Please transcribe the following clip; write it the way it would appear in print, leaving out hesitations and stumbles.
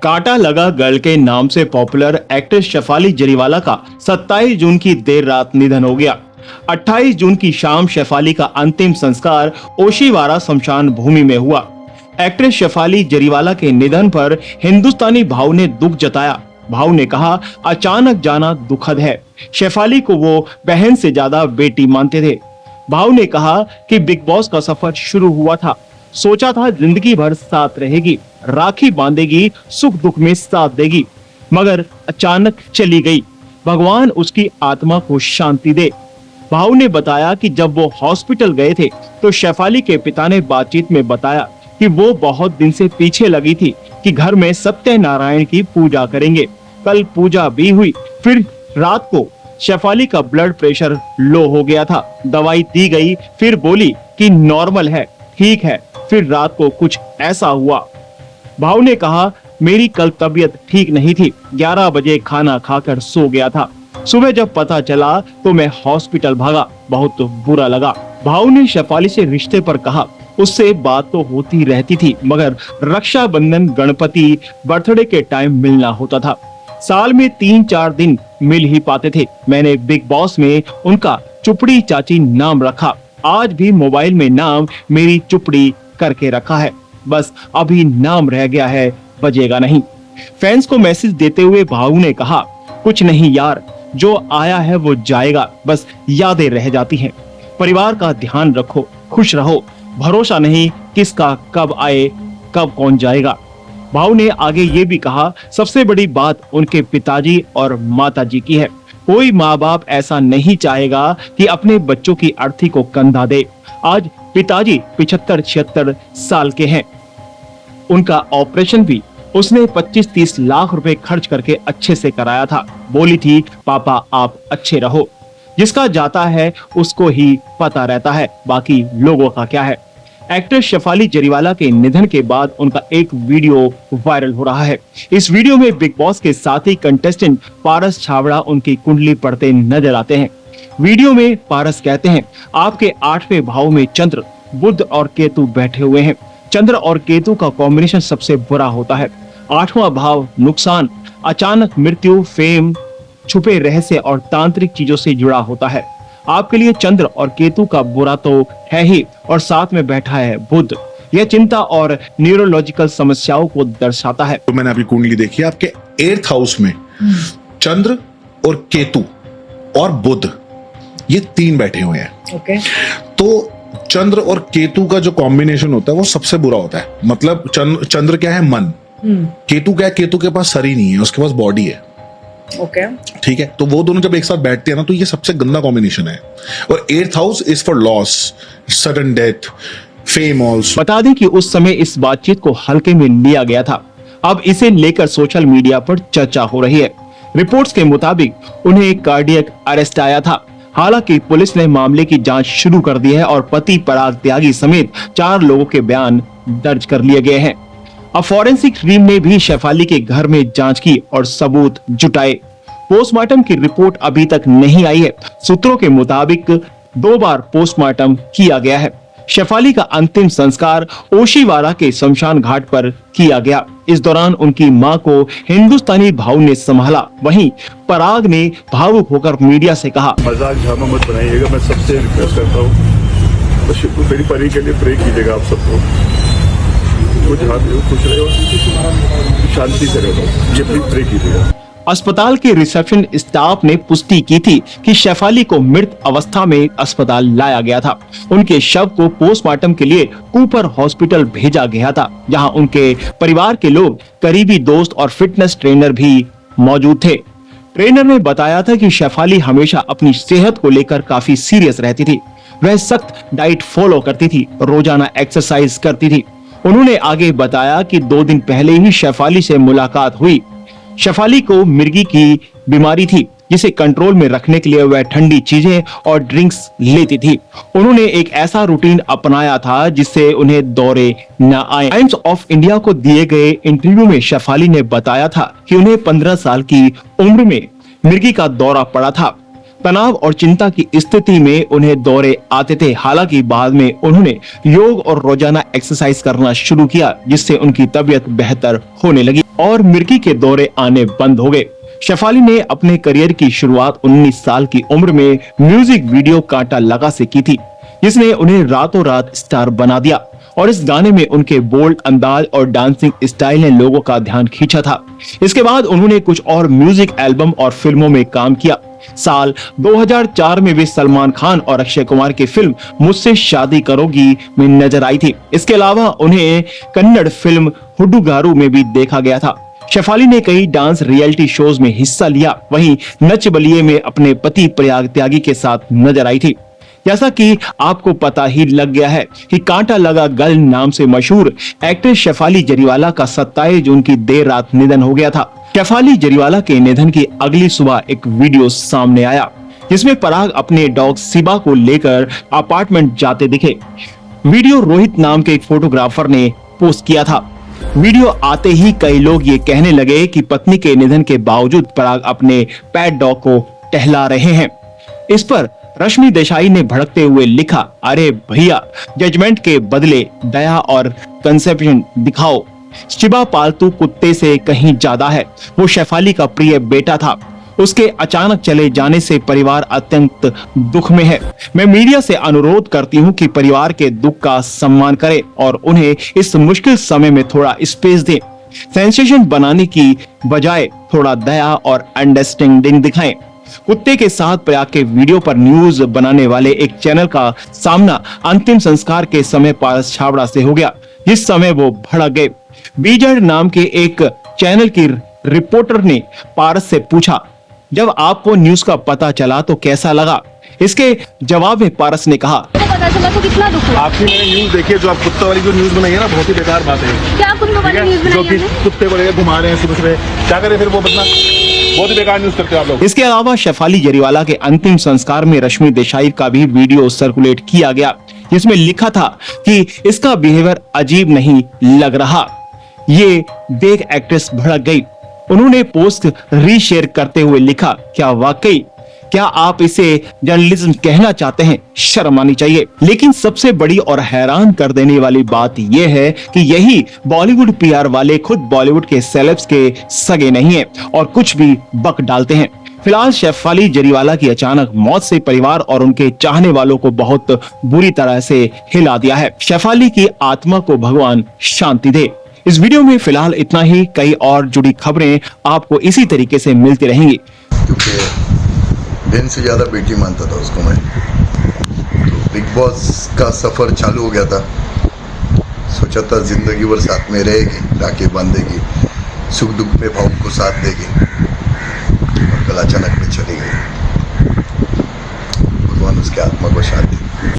कांटा लगा गर्ल के नाम से पॉपुलर एक्ट्रेस शेफाली जरीवाला का 27 जून की देर रात निधन हो गया। 28 जून की शाम शेफाली का अंतिम संस्कार ओशीवारा शमशान भूमि में हुआ। एक्ट्रेस शेफाली जरीवाला के निधन पर हिंदुस्तानी भाव ने दुख जताया। भाव ने कहा, अचानक जाना दुखद है। शेफाली को वो बहन से ज्यादा बेटी मानते थे। भाव ने कहा कि बिग बॉस का सफर शुरू हुआ था, सोचा था जिंदगी भर साथ रहेगी, राखी बांधेगी, सुख दुख में साथ देगी, मगर अचानक चली गई। भगवान उसकी आत्मा को शांति दे। भाव ने बताया कि जब वो हॉस्पिटल गए थे तो शेफाली के पिता ने बातचीत में बताया कि वो बहुत दिन से पीछे लगी थी कि घर में सत्यनारायण की पूजा करेंगे। कल पूजा भी हुई। फिर रात को शेफाली का ब्लड प्रेशर लो हो गया था, दवाई दी गई, फिर बोली कि नॉर्मल है, ठीक है। फिर रात को कुछ ऐसा हुआ। भाव ने कहा, मेरी कल तबीयत ठीक नहीं थी, 11 बजे खाना खाकर सो गया था। सुबह जब पता चला तो मैं हॉस्पिटल भागा, बहुत बुरा लगा। भाव ने शेफाली से रिश्ते पर कहा, उससे बात तो होती रहती थी, मगर रक्षाबंधन, गणपति, बर्थडे के टाइम मिलना होता था। साल में 3-4 दिन मिल ही पाते थे। मैंने बिग बॉस में उनका चुपड़ी चाची नाम रखा। आज भी मोबाइल में नाम मेरी चुपड़ी करके रखा है, बस अभी नाम रह गया है, बजेगा नहीं। फैंस को मैसेज देते हुए भाव ने कहा, कुछ नहीं यार, जो आया है वो जाएगा, बस यादें रह जाती हैं। परिवार का ध्यान रखो, खुश रहो, भरोसा नहीं किसका कब आए कब कौन जाएगा। भाव ने आगे ये भी कहा, सबसे बड़ी बात उनके पिताजी और माताजी की है। कोई माँ बाप ऐसा नहीं चाहेगा कि अपने बच्चों की अर्थी को कंधा दे। आज पिताजी 75-76 साल के हैं। उनका ऑपरेशन भी उसने 25-30 लाख रुपए खर्च करके अच्छे से कराया था। बोली थी, पापा आप अच्छे रहो। जिसका जाता है उसको ही पता रहता है, बाकी लोगों का क्या है। एक्ट्रेस शेफाली जरीवाला के निधन के बाद उनका एक वीडियो वायरल हो रहा है। इस वीडियो में बिग बॉस के साथी कंटेस्टेंट पारस छाबड़ा उनकी कुंडली पढ़ते नजर आते हैं। वीडियो में पारस कहते हैं, आपके 8वें भाव में चंद्र, बुध और केतु बैठे हुए हैं। चंद्र और केतु का कॉम्बिनेशन सबसे बुरा होता है। 8वां भाव नुकसान, अचानक मृत्यु, फेम, छुपे रहस्य और तांत्रिक चीजों से जुड़ा होता है। आपके लिए चंद्र और केतु का बुरा तो है ही, और साथ में बैठा है बुध। यह चिंता और न्यूरोलॉजिकल समस्याओं को दर्शाता है। तो मैंने अभी कुंडली देखी, आपके 8th हाउस में चंद्र और केतु और बुध, ये 3 बैठे हुए हैं। ओके। तो चंद्र और केतु का जो कॉम्बिनेशन होता है वो सबसे बुरा होता है। मतलब चंद्र क्या है, मन। केतु क्या है, केतु के पास शरीर नहीं है, उसके पास बॉडी है। ओके। ठीक है, तो वो दोनों जब एक साथ बैठते हैं ना, तो ये सबसे गंदा कॉम्बिनेशन है। और 8th house is for loss, sudden death, fame also. बता दें कि उस समय इस बातचीत को हल्के में लिया गया था। अब इसे लेकर सोशल मीडिया पर चर्चा हो रही है। रिपोर्ट्स के मुताबिक उन्हें कार्डियक अरेस्ट आया था। हालांकि पुलिस ने मामले की जांच शुरू कर दी है और पति पराग त्यागी समेत 4 लोगों के बयान दर्ज कर लिए गए हैं। अब फॉरेंसिक टीम ने भी शेफाली के घर में जांच की और सबूत जुटाए। पोस्टमार्टम की रिपोर्ट अभी तक नहीं आई है। सूत्रों के मुताबिक 2 बार पोस्टमार्टम किया गया है। शेफाली का अंतिम संस्कार ओशीवारा के शमशान घाट पर किया गया। इस दौरान उनकी मां को हिंदुस्तानी भाव ने संभाला। वहीं पराग ने भावुक होकर मीडिया से कहा, मजाक ड्रामा मत बनाइएगा, मैं सबसे रिक्वेस्ट करता हूँ, तो मेरी परी के लिए प्रे कीजिएगा आप सबको। कुछ खुश रहे हो, शांति से रहो, ये प्लीज प्रे कीजिएगा। अस्पताल के रिसेप्शन स्टाफ ने पुष्टि की थी कि शेफाली को मृत अवस्था में अस्पताल लाया गया था। उनके शव को पोस्टमार्टम के लिए कूपर हॉस्पिटल भेजा गया था, जहां उनके परिवार के लोग, करीबी दोस्त और फिटनेस ट्रेनर भी मौजूद थे। ट्रेनर ने बताया था कि शेफाली हमेशा अपनी सेहत को लेकर काफी सीरियस रहती थी। वह सख्त डाइट फॉलो करती थी, रोजाना एक्सरसाइज करती थी। उन्होंने आगे बताया कि 2 दिन पहले ही शेफाली से मुलाकात हुई। शेफाली को मिर्गी की बीमारी थी, जिसे कंट्रोल में रखने के लिए वह ठंडी चीजें और ड्रिंक्स लेती थी। उन्होंने एक ऐसा रूटीन अपनाया था जिससे उन्हें दौरे न आए। टाइम्स ऑफ इंडिया को दिए गए इंटरव्यू में शेफाली ने बताया था कि उन्हें 15 साल की उम्र में मिर्गी का दौरा पड़ा था। तनाव और चिंता की स्थिति में उन्हें दौरे आते थे। हालांकि बाद में उन्होंने योग और रोजाना एक्सरसाइज करना शुरू किया, जिससे उनकी तबीयत बेहतर होने लगी और मिर्गी के दौरे आने बंद हो गए। शेफाली ने अपने करियर की शुरुआत 19 साल की उम्र में म्यूजिक वीडियो कांटा लगा से की थी, जिसने उन्हें रातों रात स्टार बना दिया और इस गाने में उनके बोल्ड अंदाज और डांसिंग स्टाइल ने लोगों का ध्यान खींचा था। इसके बाद उन्होंने कुछ और म्यूजिक एल्बम और फिल्मों में काम किया। साल 2004 में वे सलमान खान और अक्षय कुमार की फिल्म मुझसे शादी करोगी में नजर आई थी। इसके अलावा उन्हें कन्नड़ फिल्म हुड्डुगारू में भी देखा गया था। शेफाली ने कई डांस रियलिटी शोज में हिस्सा लिया। वहीं नच बलिए में अपने पति प्रयाग त्यागी के साथ नजर आई थी। जैसा कि आपको पता ही लग गया है कि कांटा लगा गल नाम से मशहूर एक्ट्रेस शेफाली जरीवाला का 27 जून की देर रात निधन हो गया था। शेफाली जरीवाला के निधन की अगली सुबह एक वीडियो सामने आया, जिसमें पराग अपने डॉग सिबा को लेकर अपार्टमेंट जाते दिखे। वीडियो रोहित नाम के एक फोटोग्राफर ने पोस्ट किया था। वीडियो आते ही कई लोग ये कहने लगे कि पत्नी के निधन के बावजूद पराग अपने पेट डॉग को टहला रहे हैं। इस पर रश्मि देसाई ने भड़कते हुए लिखा, अरे भैया, जजमेंट के बदले दया और कंसेप्शन दिखाओ। शिबा पालतू कुत्ते से कहीं ज्यादा है। वो शेफाली का प्रिय बेटा था। उसके अचानक चले जाने से परिवार अत्यंत दुख में है। मैं मीडिया से अनुरोध करती हूं कि परिवार के दुख का सम्मान करें और उन्हें इस मुश्किल समय में थोड़ा स्पेस दें। सेंसेशन बनाने की बजाय थोड़ा दया और अंडरस्टैंडिंग दिखाएं। कुत्ते के साथ प्रयाग के वीडियो पर न्यूज बनाने वाले एक चैनल का सामना अंतिम संस्कार के समय पारस छाबड़ा से हो गया, जिस समय वो भड़क गए। बीजेड नाम के एक चैनल की रिपोर्टर ने पारस से पूछा, जब आपको न्यूज का पता चला तो कैसा लगा? इसके जवाब में पारस ने कहा, पता चला तो कितना दुख हुआ। आपकी मैंने न्यूज देखी है, जो आप कुत्ते वाली जो न्यूज बनाई है ना, बहुत ही बेकार बात है। क्या कुत्तों वाली न्यूज जो बनाई कि है? कुत्ते बड़े घुमा रहे हैं सुबह सुबह, क्या करें फिर वो बदला, बहुत ही बेकार न्यूज करते हो आप लोग। इसके अलावा शेफाली जरीवाला के अंतिम संस्कार में रश्मि देसाई का भी वीडियो सर्कुलेट किया गया, जिसमें लिखा था कि इसका बिहेवियर अजीब नहीं लग रहा। ये देख एक्ट्रेस भड़क गई। उन्होंने पोस्ट रीशेयर करते हुए लिखा, क्या आप इसे जर्नलिज्म कहना चाहते हैं? शर्म आनी चाहिए। लेकिन सबसे बड़ी और हैरान कर देने वाली बात यह है कि यही बॉलीवुड पीआर वाले खुद बॉलीवुड के सेलेब्स के सगे नहीं है और कुछ भी बक डालते हैं। फिलहाल शेफाली जरीवाला की अचानक मौत से परिवार और उनके चाहने वालों को बहुत बुरी तरह से हिला दिया है। शेफाली की आत्मा को भगवान शांति दे। इस वीडियो में फिलहाल इतना ही। कई और जुड़ी खबरें आपको इसी तरीके से मिलती रहेंगी। क्योंकि बहन से ज़्यादा बेटी मानता था उसको मैं। तो बिग बॉस का सफ़र चालू हो गया था। सोचा था ज़िंदगी भर साथ में रहेगी, राखी बांधेगी, सुख दुख में भाव को साथ देगी।